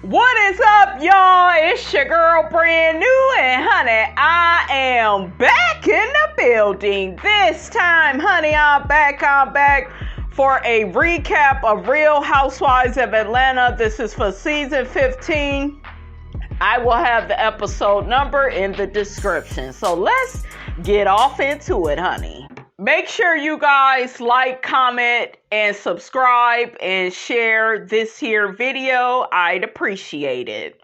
What is up, y'all? It's your girl, Brand New, and honey, I am back in the building. This time, honey, I'm back for a recap of Real Housewives of Atlanta. This is for season 15. I will have the episode number in the description. So let's get off into it, honey. Make sure you guys like, comment, and subscribe and share this here video. I'd appreciate it.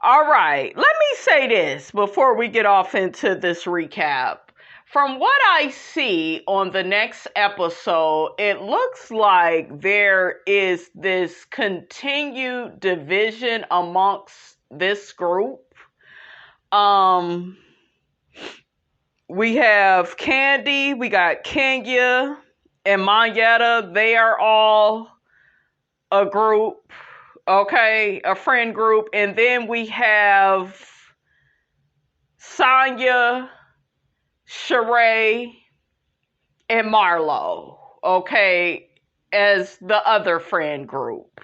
All right, let me say this before we get off into this recap. From what I see on the next episode, it looks like there is this continued division amongst this group. We have KANDI, we got Kenya, and MONYETTA. They are all a group, okay, a friend group. And then we have SANYA, Rhoa, and Marlo, okay, as the other friend group.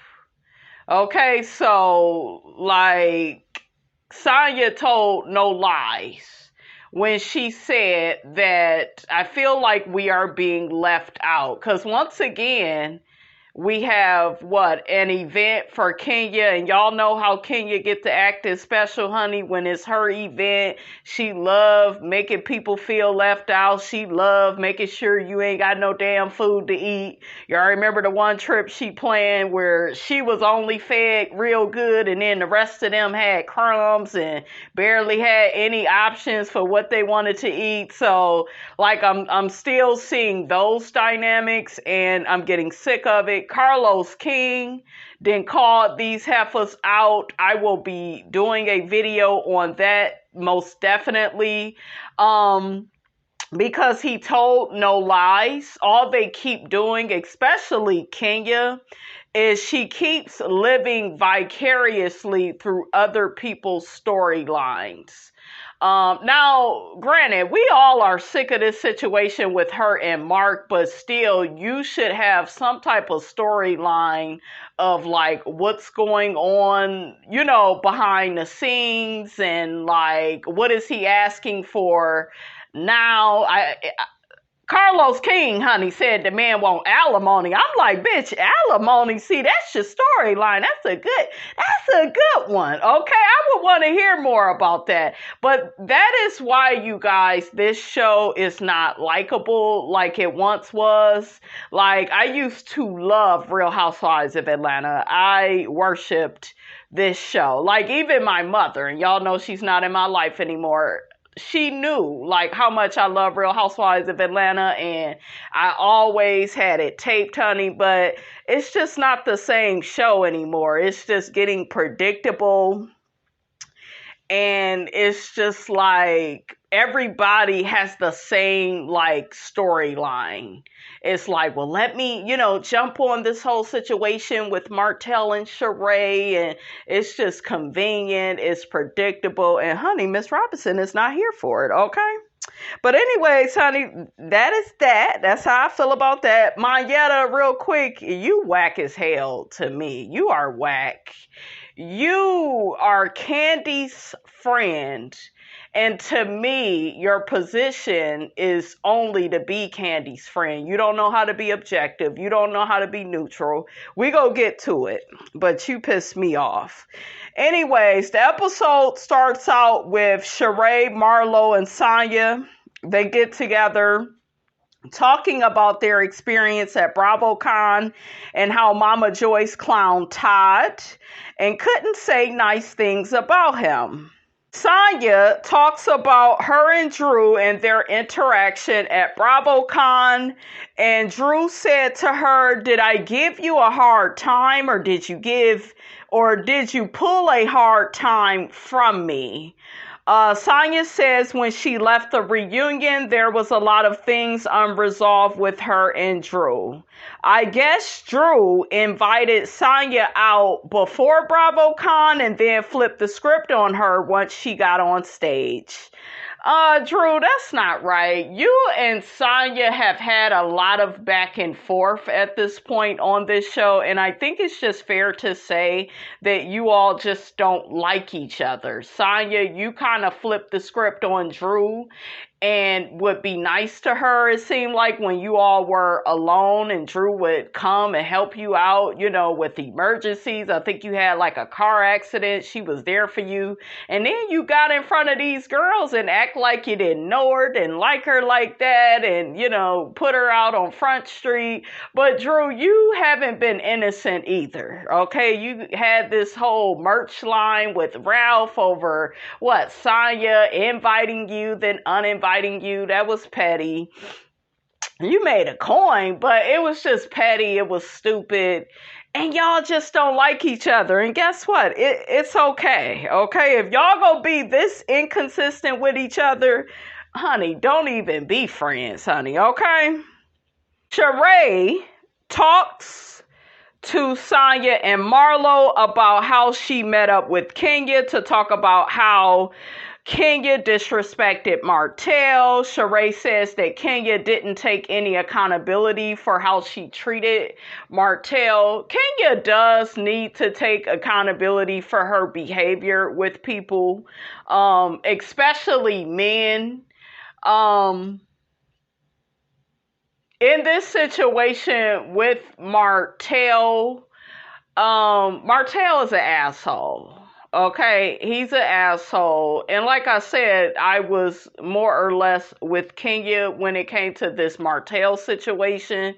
Okay, so, like, SANYA told no lies when she said that I feel like we are being left out. Because once again, we have, an event for Kenya, and y'all know how Kenya get to act as special, honey, when it's her event. She love making people feel left out. She love making sure you ain't got no damn food to eat. Y'all remember the one trip she planned where she was only fed real good, and then the rest of them had crumbs and barely had any options for what they wanted to eat. So, like, I'm still seeing those dynamics, and I'm getting sick of it. Carlos King then called these heifers out. I will be doing a video on that most definitely. Because he told no lies. All they keep doing, especially Kenya, is she keeps living vicariously through other people's storylines. Now, granted, we all are sick of this situation with her and Mark, but still, you should have some type of storyline of, like, what's going on, behind the scenes, and, like, what is he asking for now? Carlos King, honey, said the man want alimony. I'm like, bitch, alimony? See, that's your storyline. That's a good one. Okay, I would want to hear more about that. But that is why, you guys, this show is not likable like it once was. Like, I used to love Real Housewives of Atlanta. I worshipped this show. Like, even my mother, and y'all know she's not in my life anymore, she knew, like, how much I love Real Housewives of Atlanta, and I always had it taped, honey, but it's just not the same show anymore. It's just getting predictable, and it's just like everybody has the same, like, storyline. It's like, well, let me, jump on this whole situation with Martell and Sheree, and it's just convenient, it's predictable, and honey, Miss Robinson is not here for it, okay? But anyways, honey, that is that. That's how I feel about that. MONYETTA, real quick, you whack as hell to me. You are whack. You are KANDI's friend. And to me, your position is only to be KANDI's friend. You don't know how to be objective. You don't know how to be neutral. We go get to it, but you piss me off. Anyways, the episode starts out with Sheree, Marlo, and SANYA. They get together talking about their experience at BravoCon and how Mama Joyce clowned Todd and couldn't say nice things about him. SANYA talks about her and Drew and their interaction at BravoCon, and Drew said to her, "Did I give you a hard time, or did you pull a hard time from me?" SANYA says when she left the reunion, there was a lot of things unresolved with her and Drew. I guess Drew invited SANYA out before BravoCon and then flipped the script on her once she got on stage. Drew, that's not right. You and Sanya have had a lot of back and forth at this point on this show, and I think it's just fair to say that you all just don't like each other. Sanya, you kind of flipped the script on Drew and would be nice to her, it seemed like, when you all were alone, and Drew would come and help you out, you know, with emergencies. I think you had like a car accident. She was there for you. And then you got in front of these girls and act like you didn't know her, didn't like her like that, and, you know, put her out on Front Street. But Drew, you haven't been innocent either, okay? You had this whole merch line with Ralph over, what, Sanya inviting you, then uninviting you. That was petty. You made a coin, but it was just petty. It was stupid. And y'all just don't like each other. And guess what? It's okay. Okay? If y'all gonna be this inconsistent with each other, honey, don't even be friends, honey. Okay? Sheree talks to Sanya and Marlo about how she met up with Kenya to talk about how Kenya disrespected Martell. Sheree says that Kenya didn't take any accountability for how she treated Martell. Kenya does need to take accountability for her behavior with people, especially men. In this situation with Martell, Martell is an asshole. Okay, he's an asshole. And like I said, I was more or less with Kenya when it came to this Martell situation.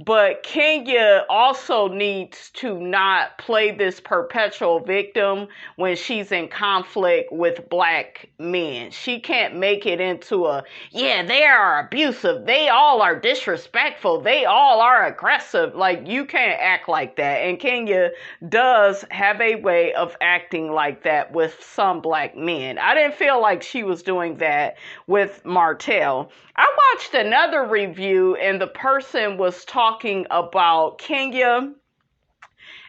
But Kenya also needs to not play this perpetual victim when she's in conflict with black men. She can't make it into a, yeah, they are abusive. They all are disrespectful. They all are aggressive. Like, you can't act like that. And Kenya does have a way of acting like that with some black men. I didn't feel like she was doing that with Martell. I watched another review and the person was talking about Kenya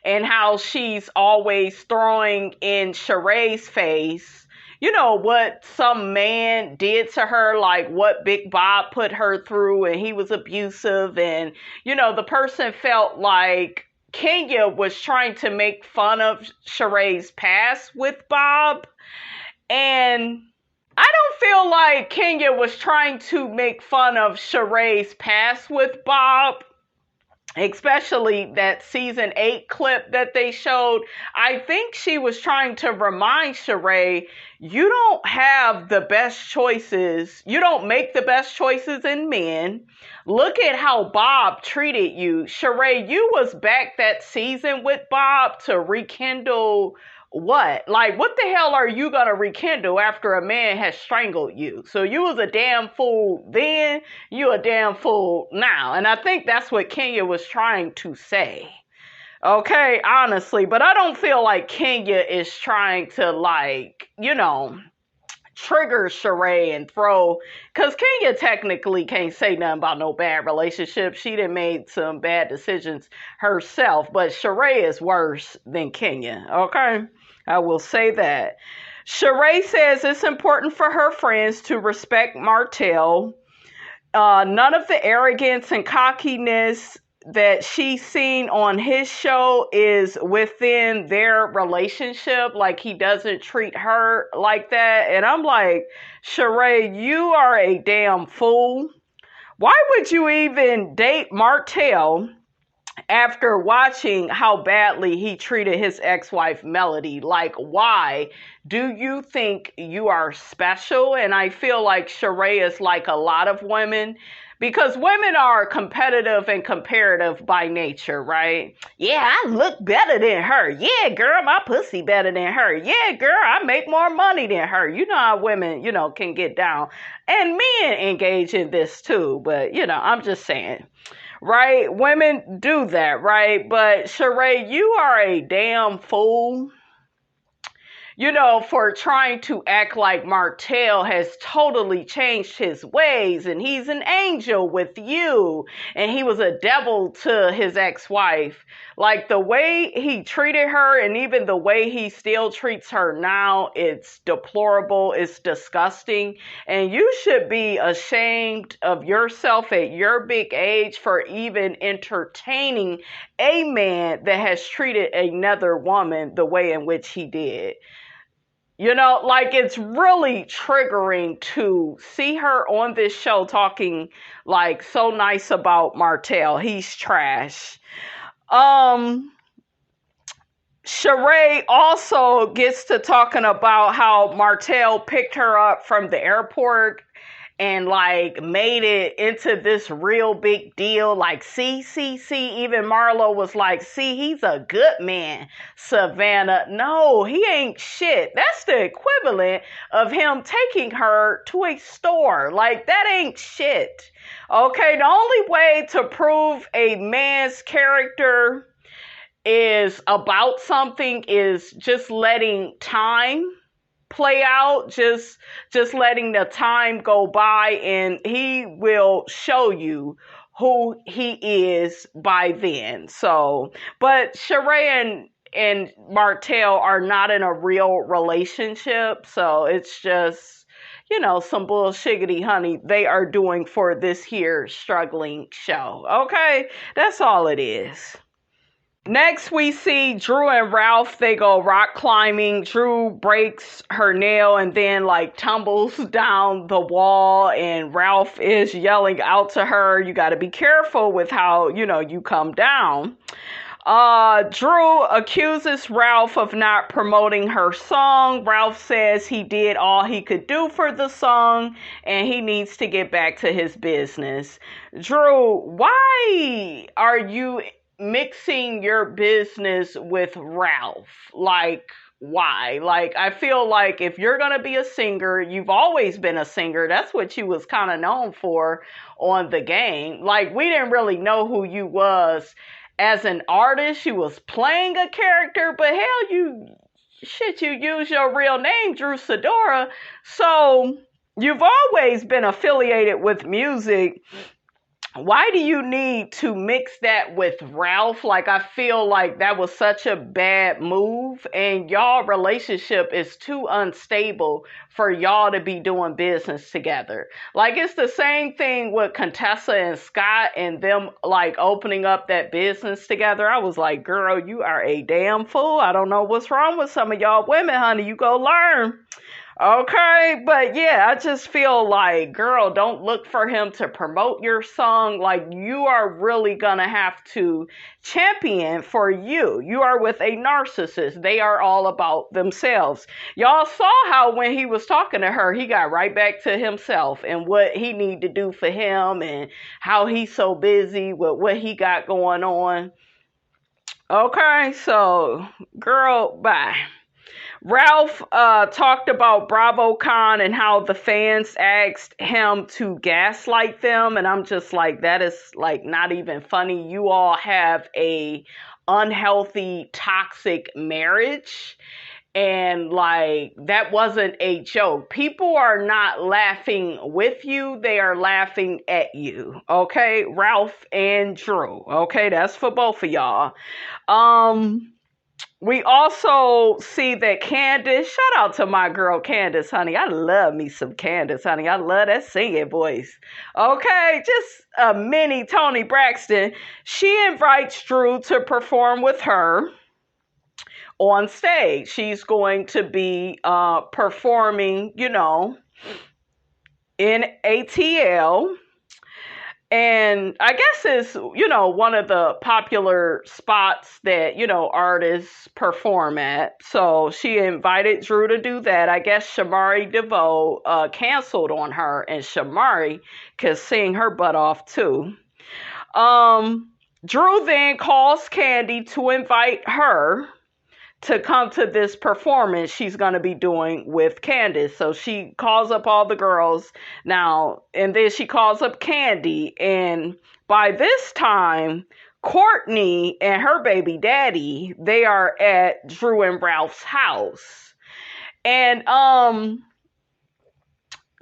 and how she's always throwing in Sheree's face, you know, what some man did to her, like what Big Bob put her through, and he was abusive. And, you know, the person felt like Kenya was trying to make fun of Sheree's past with Bob. And I don't feel like Kenya was trying to make fun of Sheree's past with Bob, especially that season 8 clip that they showed. I think she was trying to remind Sheree, you don't have the best choices. You don't make the best choices in men. Look at how Bob treated you. Sheree, you was back that season with Bob to rekindle what? Like, what the hell are you gonna rekindle after a man has strangled you? So you was a damn fool then, you a damn fool now. And I think that's what Kenya was trying to say. Okay, honestly. But I don't feel like Kenya is trying to, like, you know, trigger Sheree and throw, because Kenya technically can't say nothing about no bad relationship. She done made some bad decisions herself, but Sheree is worse than Kenya, okay? I will say that. Sheree says it's important for her friends to respect Martell. None of the arrogance and cockiness that she's seen on his show is within their relationship. Like, he doesn't treat her like that. And I'm like, Sheree, you are a damn fool. Why would you even date Martell after watching how badly he treated his ex-wife Melody? Like, why do you think you are special? And I feel like Sheree is like a lot of women, because women are competitive and comparative by nature, right? Yeah, I look better than her. Yeah, girl, my pussy better than her. Yeah, girl, I make more money than her. You know how women, you know, can get down. And men engage in this too, but, you know, I'm just saying. Right? Women do that, right? But Sheree, you are a damn fool. for trying to act like Martell has totally changed his ways and he's an angel with you and he was a devil to his ex-wife. Like the way he treated her and even the way he still treats her now, it's deplorable, it's disgusting. And you should be ashamed of yourself at your big age for even entertaining a man that has treated another woman the way in which he did. Like it's really triggering to see her on this show talking like so nice about Martell. He's trash. Sheree also gets to talking about how Martell picked her up from the airport and like made it into this real big deal. Like, see, even Marlo was like, see, he's a good man, Savannah. No, he ain't shit. That's the equivalent of him taking her to a store. Like, that ain't shit. Okay, the only way to prove a man's character is about something is just letting time play out, just letting the time go by, and he will show you who he is by then. So, but Sheree and Martell are not in a real relationship, so it's just, some bullshiggity honey they are doing for this here struggling show. Okay, that's all it is. Next, we see Drew and Ralph. They go rock climbing. Drew breaks her nail and then like tumbles down the wall. And Ralph is yelling out to her, you got to be careful with how, you come down. Drew accuses Ralph of not promoting her song. Ralph says he did all he could do for the song and he needs to get back to his business. Drew, why are you mixing your business with Ralph? Like, why? Like, I feel like if you're going to be a singer, you've always been a singer. That's what you was kind of known for on the game. Like, we didn't really know who you was as an artist. You was playing a character, but hell, you use your real name, Drew Sidora. So you've always been affiliated with music. Why do you need to mix that with Ralph? Like, I feel like that was such a bad move, and y'all relationship is too unstable for y'all to be doing business together. Like, it's the same thing with Contessa and Scott and them, like, opening up that business together. I was like, girl, you are a damn fool. I don't know what's wrong with some of y'all women, honey. You go learn. Okay, but yeah, I just feel like, girl, don't look for him to promote your song. Like, you are really gonna have to champion for you. You are with a narcissist. They are all about themselves. Y'all saw how when he was talking to her, he got right back to himself and what he need to do for him and how he's so busy with what he got going on. Okay, so, girl, bye. Ralph talked about BravoCon and how the fans asked him to gaslight them. And I'm just like, that is like not even funny. You all have a unhealthy, toxic marriage. And like, that wasn't a joke. People are not laughing with you. They are laughing at you. Okay. Ralph and Drew. Okay. That's for both of y'all. We also see that Candice, shout out to my girl Candice, honey. I love me some Candice, honey. I love that singing voice. Okay, just a mini Toni Braxton. She invites Drew to perform with her on stage. She's going to be performing, in ATL. And I guess it's, one of the popular spots that, artists perform at. So she invited Drew to do that. I guess Shamari DeVoe canceled on her, and Shamari can sing her butt off too. Drew then calls Kandi to invite her to come to this performance she's going to be doing with Candice. So she calls up all the girls now, and then she calls up Kandi. And by this time, Courtney and her baby daddy, they are at Drew and Ralph's house. And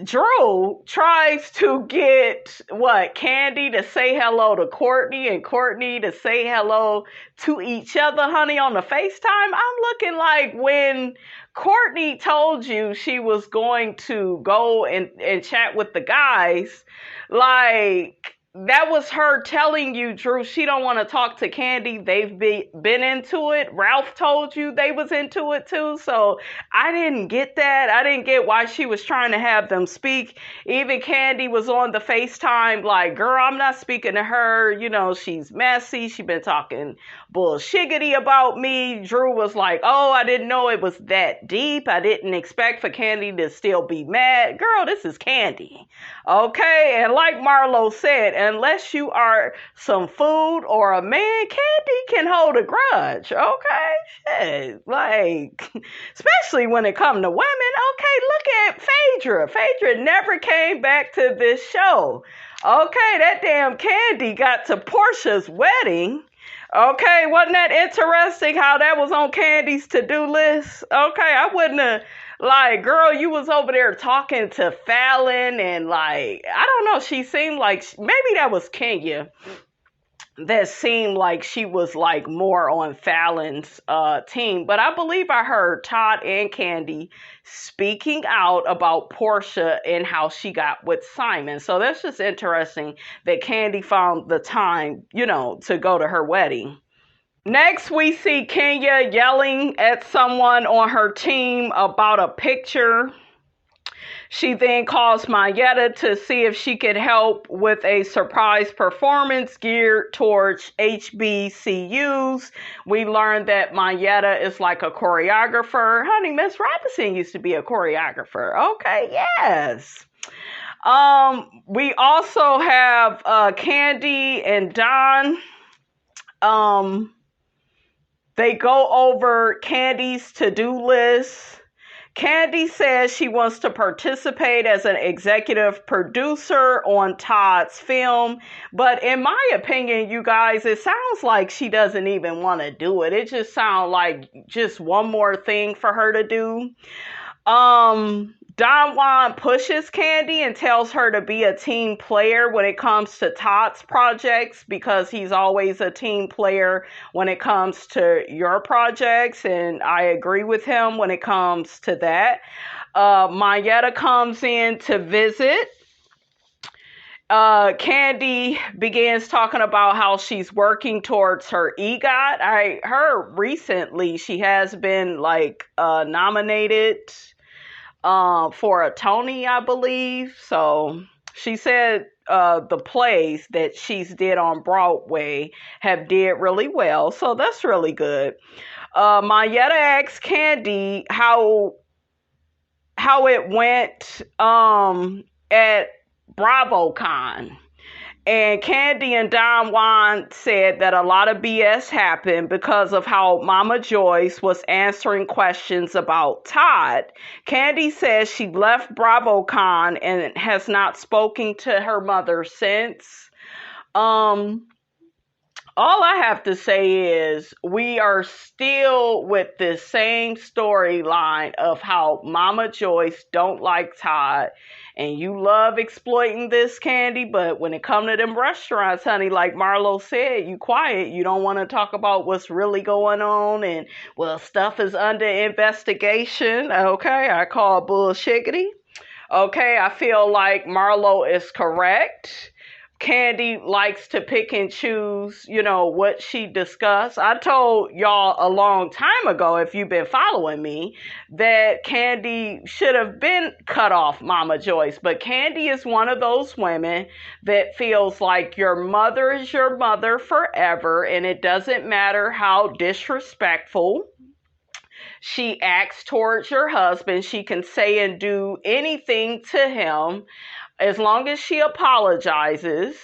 Drew tries to get Kandi to say hello to Courtney and Courtney to say hello to each other, honey, on the FaceTime. I'm looking like when Courtney told you she was going to go and chat with the guys, like that was her telling you, Drew, she don't want to talk to Kandi. They've been into it. Ralph told you they was into it too. So I didn't get that. I didn't get why she was trying to have them speak. Even Kandi was on the FaceTime like, girl, I'm not speaking to her. You know, she's messy. She been talking bullshiggity about me. Drew was like, oh, I didn't know it was that deep. I didn't expect for Kandi to still be mad. Girl, this is Kandi. Okay. And like Marlo said, unless you are some food or a man, Kandi can hold a grudge. Okay. Shit. Like, especially when it comes to women. Okay. Look at Phaedra. Phaedra never came back to this show. Okay. That damn Kandi got to Portia's wedding. Okay, wasn't that interesting how that was on Kandi's to-do list? Okay, I wouldn't have, like, girl, you was over there talking to Fallon and, like, I don't know, she seemed like, maybe that was Kenya that seemed like she was, like, more on Fallon's team. But I believe I heard Todd and Kandi speaking out about Portia and how she got with Simon. So that's just interesting that Kandi found the time, you know, to go to her wedding. Next, we see Kenya yelling at someone on her team about a picture. She then calls MONYETTA to see if she could help with a surprise performance geared towards HBCUs. We learned that MONYETTA is like a choreographer. Honey, Miss Robinson used to be a choreographer. Okay, yes. We also have Kandi and Don. They go over Kandi's to-do list. Kandi says she wants to participate as an executive producer on Todd's film. But in my opinion, you guys, it sounds like she doesn't even want to do it. It just sounds like just one more thing for her to do. Don Juan pushes Kandi and tells her to be a team player when it comes to Todd's projects because he's always a team player when it comes to your projects. And I agree with him when it comes to that. MONYETTA comes in to visit. Kandi begins talking about how she's working towards her EGOT. I heard recently she has been like nominated for a Tony, I believe. So she said the plays that she's did on Broadway have did really well. So that's really good. MONYETTA asked Kandi how it went at BravoCon. And Kandi and Don Juan said that a lot of BS happened because of how Mama Joyce was answering questions about Todd. Kandi says she left BravoCon and has not spoken to her mother since. All I have to say is we are still with this same storyline of how Mama Joyce don't like Todd. And you love exploiting this, Kandi, but when it comes to them restaurants, honey, like Marlo said, you quiet. You don't want to talk about what's really going on. And, well, stuff is under investigation. Okay, I call bullshiggity. Okay, I feel like Marlo is correct. Kandi likes to pick and choose, you know, what she discussed. I told y'all a long time ago, if you've been following me, that Kandi should have been cut off Mama Joyce. But Kandi is one of those women that feels like your mother is your mother forever, and it doesn't matter how disrespectful she acts towards your husband. She can say and do anything to him as long as she apologizes.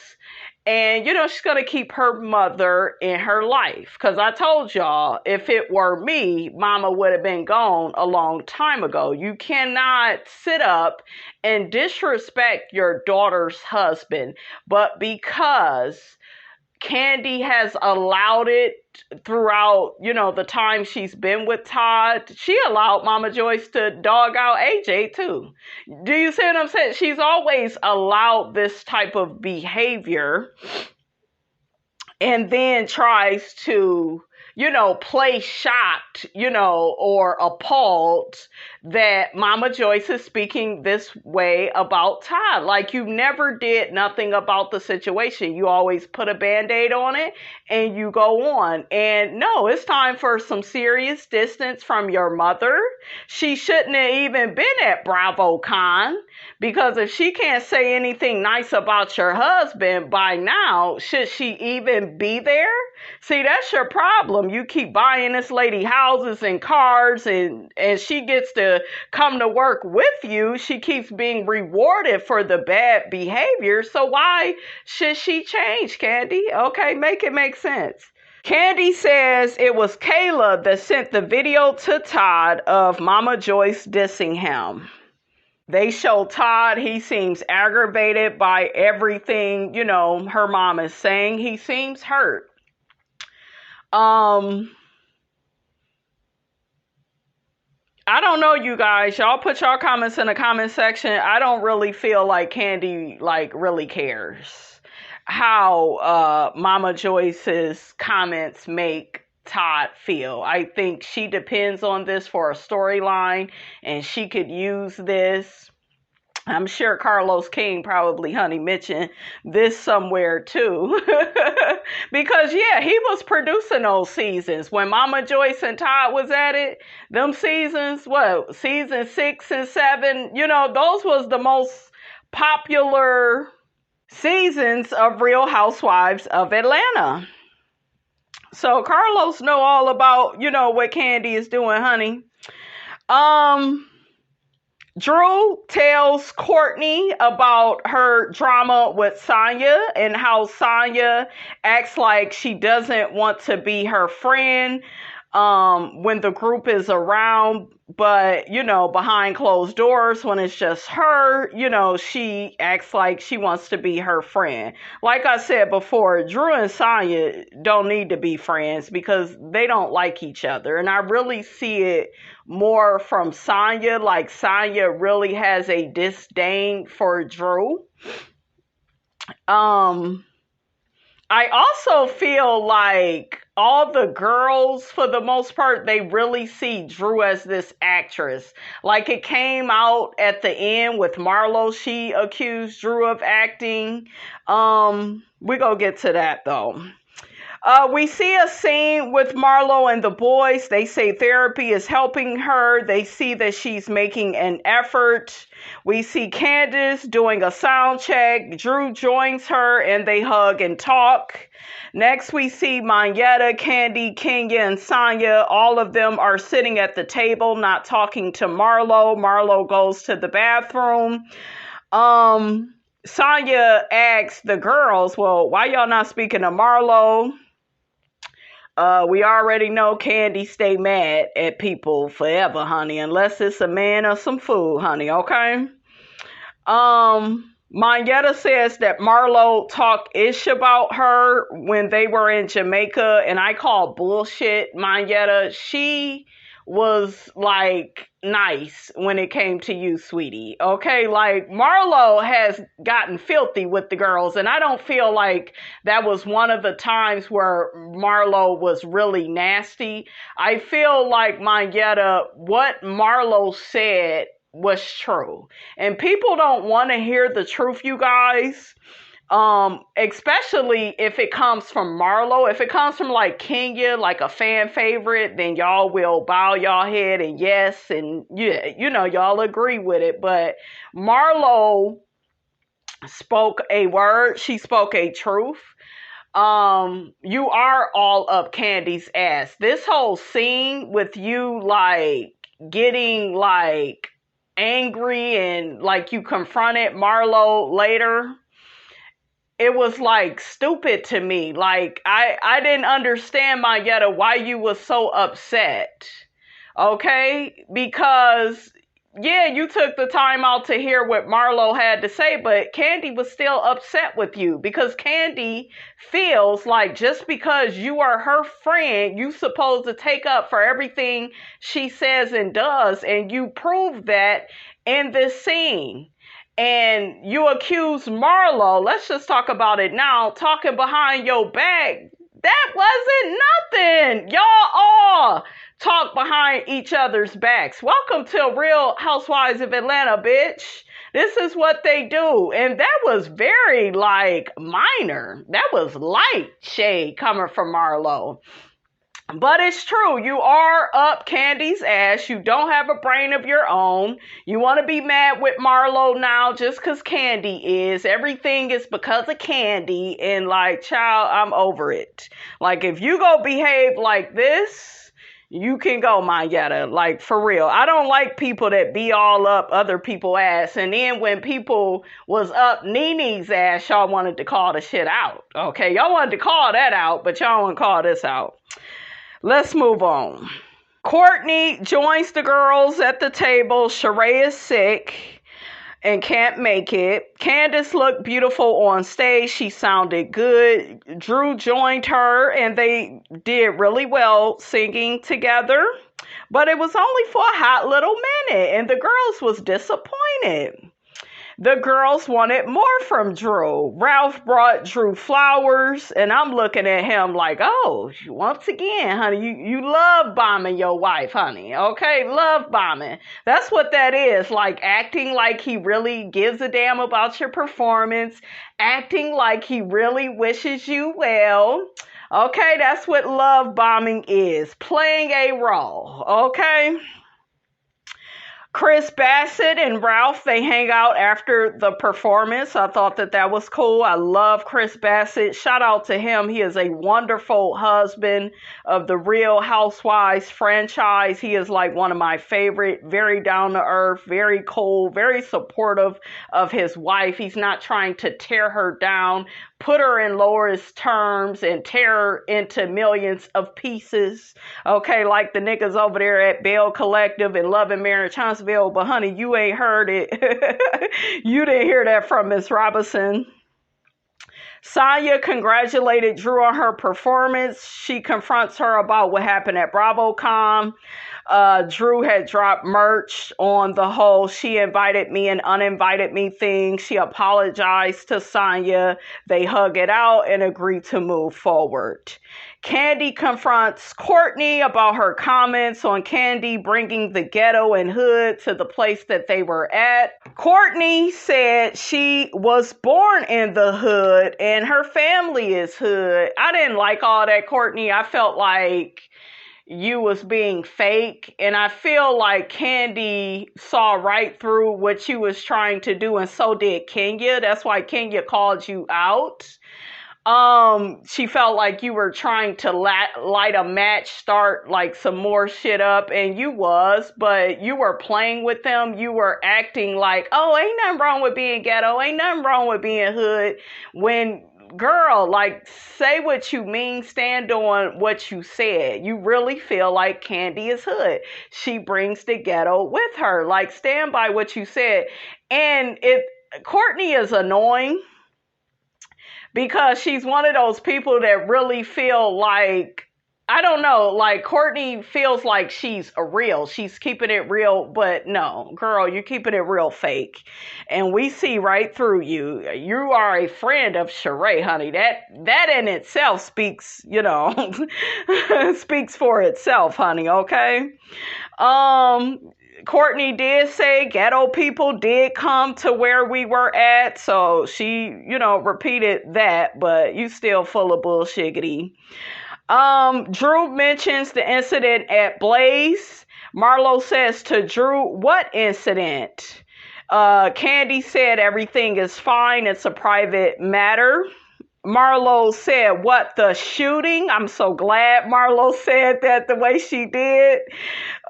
And, you know, she's going to keep her mother in her life. Because I told y'all, if it were me, Mama would have been gone a long time ago. You cannot sit up and disrespect your daughter's husband. But because Kandi has allowed it throughout, the time she's been with Todd. She allowed Mama Joyce to dog out AJ too. Do you see what I'm saying? She's always allowed this type of behavior and then tries to, play shocked, or appalled that Mama Joyce is speaking this way about Todd. Like, you never did nothing about the situation. You always put a Band-Aid on it and you go on. And no, it's time for some serious distance from your mother. She shouldn't have even been at BravoCon, because if she can't say anything nice about your husband by now, should she even be there? See, that's your problem. You keep buying this lady houses and cars, and she gets to come to work with you. She keeps being rewarded for the bad behavior. So why should she change, Kandi? Okay, make it make sense. Kandi says it was Kayla that sent the video to Todd of Mama Joyce dissing him. They show Todd, he seems aggravated by everything, her mom is saying. He seems hurt. I don't know, you guys. Y'all put your comments in the comment section. I don't really feel like Kandi, really cares how Mama Joyce's comments make Todd feel. I think she depends on this for a storyline, and she could use this. I'm sure Carlos King probably mentioned this somewhere too. Because he was producing those seasons when Mama Joyce and Todd was at it. Them seasons, season 6 and 7, those was the most popular seasons of Real Housewives of Atlanta. So Carlos know all about, what Kandi is doing, honey. Drew tells Courtney about her drama with Sanya and how Sanya acts like she doesn't want to be her friend when the group is around, but, behind closed doors, when it's just her, she acts like she wants to be her friend. Like I said before, Drew and Sanya don't need to be friends because they don't like each other. And I really see it more from Sanya. Like, Sanya really has a disdain for Drew. I also feel like all the girls, for the most part, they really see Drew as this actress. Like, it came out at the end with Marlo. She accused Drew of acting. We gonna get to that, though. We see a scene with Marlo and the boys. They say therapy is helping her. They see that she's making an effort. We see Candace doing a sound check. Drew joins her and they hug and talk. Next, we see MONYETTA, KANDI, Kenya, and SANYA. All of them are sitting at the table, not talking to Marlo. Marlo goes to the bathroom. SANYA asks the girls, well, why y'all not speaking to Marlo? We already know Kandi stay mad at people forever, honey, unless it's a man or some food, honey, okay? MONYETTA says that Marlo talked ish about her when they were in Jamaica, and I call bullshit MONYETTA. She was nice when it came to you, sweetie. Okay, Marlo has gotten filthy with the girls, and I don't feel like that was one of the times where Marlo was really nasty. I feel like MONYETTA, what Marlo said was true, and people don't want to hear the truth, you guys. Especially if it comes from Marlo. If it comes from Kenya, a fan favorite, then y'all will bow y'all head and yes, and y'all agree with it. But Marlo spoke a word. She spoke a truth. You are all up Candi's ass. This whole scene with you getting angry and you confronted Marlo later, it was stupid to me. I didn't understand, MONYETTA, why you was so upset. Okay? Because yeah, you took the time out to hear what Marlo had to say, but Kandi was still upset with you because Kandi feels like just because you are her friend, you supposed to take up for everything she says and does, and you prove that in this scene. And you accuse Marlo, let's just talk about it now, talking behind your back. That wasn't nothing. Y'all all talk behind each other's backs. Welcome to Real Housewives of Atlanta, bitch. This is what they do. And that was very, minor. That was light shade coming from Marlo. But it's true. You are up Kandi's ass. You don't have a brain of your own. You want to be mad with Marlo now just because Kandi is. Everything is because of Kandi. And child, I'm over it. If you go behave like this, you can go, MONYETTA. For real. I don't like people that be all up other people's ass. And then when people was up Nene's ass, y'all wanted to call the shit out. Okay, y'all wanted to call that out, but y'all want to call this out. Let's move on. Courtney joins the girls at the table. Sheree is sick and can't make it. Candace looked beautiful on stage. She sounded good. Drew joined her and they did really well singing together. But it was only for a hot little minute and the girls was disappointed. The girls wanted more from Drew. Ralph brought Drew flowers, and I'm looking at him like, oh, once again, honey, you love bombing your wife, honey, okay? Love bombing. That's what that is, acting like he really gives a damn about your performance, acting like he really wishes you well. Okay, that's what love bombing is, playing a role, okay? Chris Bassett and Ralph, they hang out after the performance. I thought that was cool. I love Chris Bassett. Shout out to him. He is a wonderful husband of the Real Housewives franchise. He is one of my favorite, very down to earth, very cool, very supportive of his wife. He's not trying to tear her down, put her in lowest terms and tear her into millions of pieces. Okay, like the niggas over there at Bell Collective and Love and Marriage Huntsville. But honey, you ain't heard it. You didn't hear that from Miss Robinson. SANYA congratulated Drew on her performance. She confronts her about what happened at BravoCon. Drew had dropped merch on the whole she invited me and uninvited me thing. She apologized to SANYA. They hug it out and agree to move forward. Kandi confronts Courtney about her comments on Kandi bringing the ghetto and hood to the place that they were at. Courtney said she was born in the hood and her family is hood. I didn't like all that, Courtney. I felt like you was being fake, and I feel like Kandi saw right through what you was trying to do, and so did Kenya. That's why Kenya called you out. She felt like you were trying to light a match, start some more shit up, and you was, but you were playing with them. You were acting like, oh, ain't nothing wrong with being ghetto, ain't nothing wrong with being hood, when girl, say what you mean, stand on what you said. You really feel like Kandi is hood. She brings the ghetto with her. Stand by what you said. And Courtney is annoying because she's one of those people that really feel I don't know, Courtney feels like she's she's keeping it real, but no, girl, you're keeping it real fake. And we see right through you. You are a friend of Sheree, honey. That in itself speaks, speaks for itself, honey, okay? Courtney did say ghetto people did come to where we were at, so she, repeated that, but you still full of bullshiggity. Drew mentions the incident at Blaze. Marlo says to Drew, what incident? Kandi said everything is fine. It's a private matter. Marlo said, what, the shooting? I'm so glad Marlo said that the way she did.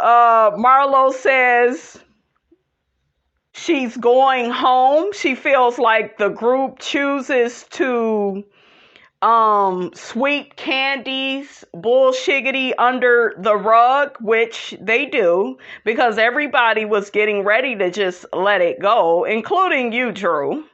Marlo says she's going home. She feels like the group chooses to sweep Candi's bullshiggity under the rug, which they do, because everybody was getting ready to just let it go, including you, Drew.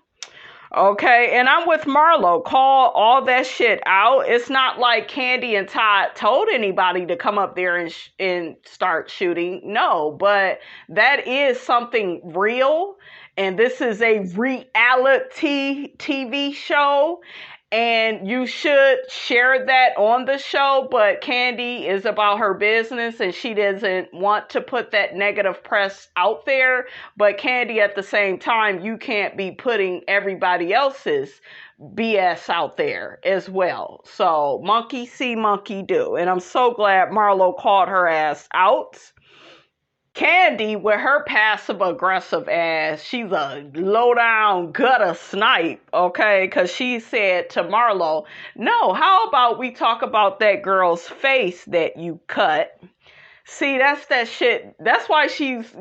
Okay, and I'm with Marlo. Call all that shit out. It's not like Kandi and Todd told anybody to come up there and start shooting. No, but that is something real, and this is a reality TV show. And you should share that on the show, but Kandi is about her business and she doesn't want to put that negative press out there. But Kandi, at the same time, you can't be putting everybody else's BS out there as well. So monkey see, monkey do. And I'm so glad Marlo called her ass out. Kandi, with her passive aggressive ass, she's a low down gutter snipe, okay? Because she said to Marlo, no, how about we talk about that girl's face that you cut? See, that's that shit. That's why she's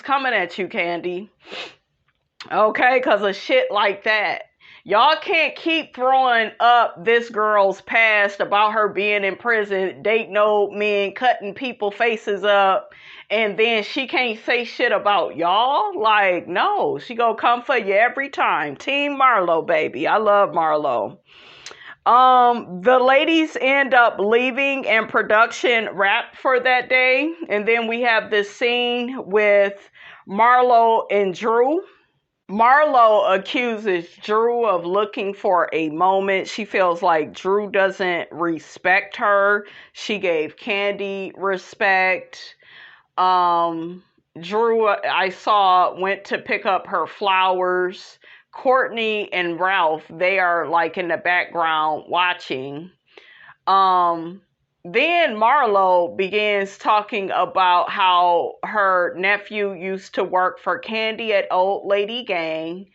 coming at you, Kandi. Okay, because of shit like that. Y'all can't keep throwing up this girl's past about her being in prison, dating old men, cutting people faces up, and then she can't say shit about y'all. Like, no, she gonna come for you every time. Team Marlo, baby. I love Marlo. The ladies end up leaving and production wrapped for that day. And then we have this scene with Marlo and Drew. Marlo accuses Drew of looking for a moment. She feels like Drew doesn't respect her. She gave Kandi respect. Drew, I saw, went to pick up her flowers. Courtney and Ralph, they are like in the background watching. Then Marlo begins talking about how her nephew used to work for Kandi at Old Lady Gang,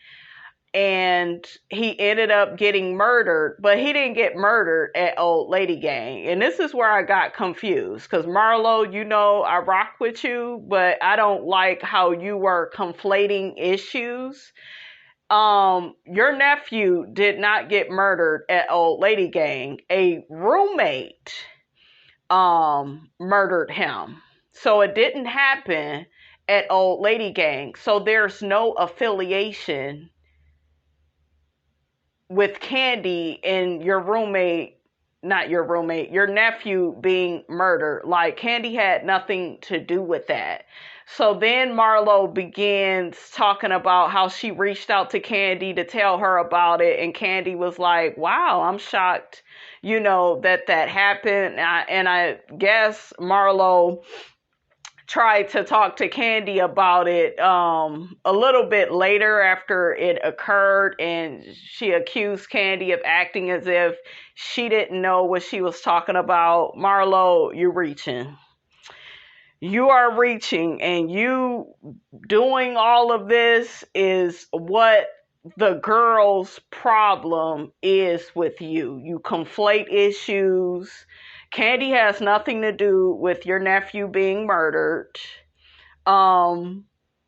and he ended up getting murdered, but he didn't get murdered at Old Lady Gang. And this is where I got confused, because Marlo, you know, I rock with you, but I don't like how you were conflating issues. Your nephew did not get murdered at Old Lady Gang. A roommate murdered him. So it didn't happen at Old Lady Gang. So there's no affiliation with Kandi and your roommate, not your roommate, your nephew being murdered. Like, Kandi had nothing to do with that. So then Marlo begins talking about how she reached out to Kandi to tell her about it. And Kandi was like, wow, I'm shocked, you know, that happened. And I guess Marlo tried to talk to Kandi about it a little bit later after it occurred. And she accused Kandi of acting as if she didn't know what she was talking about. Marlo, you're reaching. You are reaching, and you doing all of this is what the girl's problem is with you. You conflate issues. Kandi has nothing to do with your nephew being murdered. The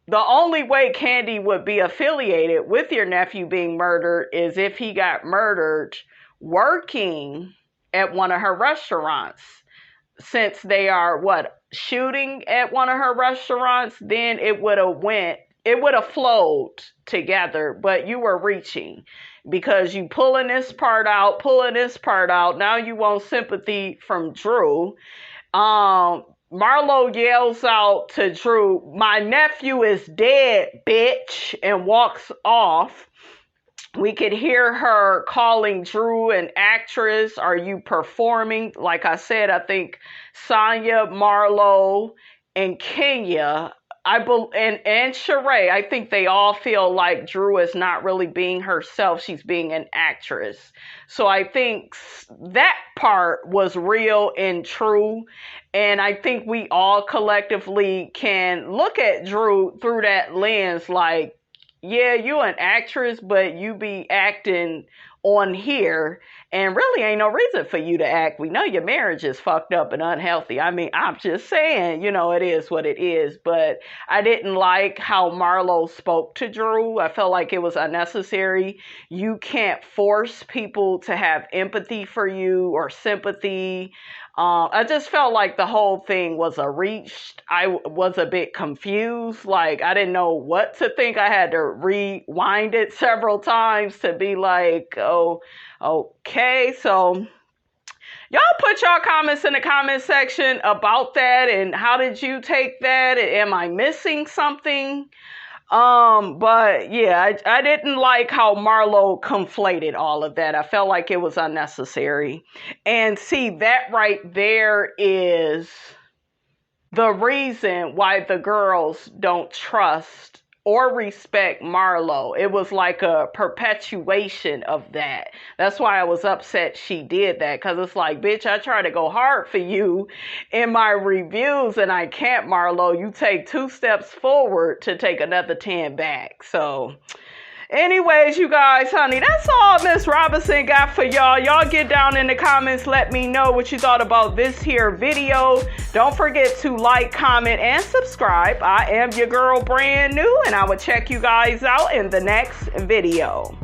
only way Kandi would be affiliated with your nephew being murdered is if he got murdered working at one of her restaurants. Since they are shooting at one of her restaurants, then it would have flowed together, but you were reaching because you pulling this part out. Now you want sympathy from Drew. Marlo yells out to Drew, my nephew is dead, bitch, and walks off. We could hear her calling Drew an actress. Are you performing? Like I said, I think SANYA, Marlo, and Kenya, and Sheree, I think they all feel like Drew is not really being herself. She's being an actress. So I think that part was real and true. And I think we all collectively can look at Drew through that lens, like, yeah, you an actress, but you be acting on here, and really ain't no reason for you to act. We know your marriage is fucked up and unhealthy. I mean, I'm just saying, you know, it is what it is. But I didn't like how Marlo spoke to Drew. I felt like it was unnecessary. You can't force people to have empathy for you or sympathy. I just felt like the whole thing was a reach. I was a bit confused. Like, I didn't know what to think. I had to rewind it several times to be like, oh, okay. So y'all put y'all comments in the comment section about that. And how did you take that? Am I missing something? But yeah, I didn't like how Marlo conflated all of that. I felt like it was unnecessary. And see, that right there is the reason why the girls don't trust or respect Marlo. It was like a perpetuation of that. That's why I was upset she did that, because it's like, bitch, I try to go hard for you in my reviews and I can't, Marlo. You take 2 steps forward to take another 10 back. So anyways, you guys, honey, that's all Miss Robinson got for y'all. Y'all get down in the comments. Let me know what you thought about this here video. Don't forget to like, comment, and subscribe. I am your girl, brand new, and I will check you guys out in the next video.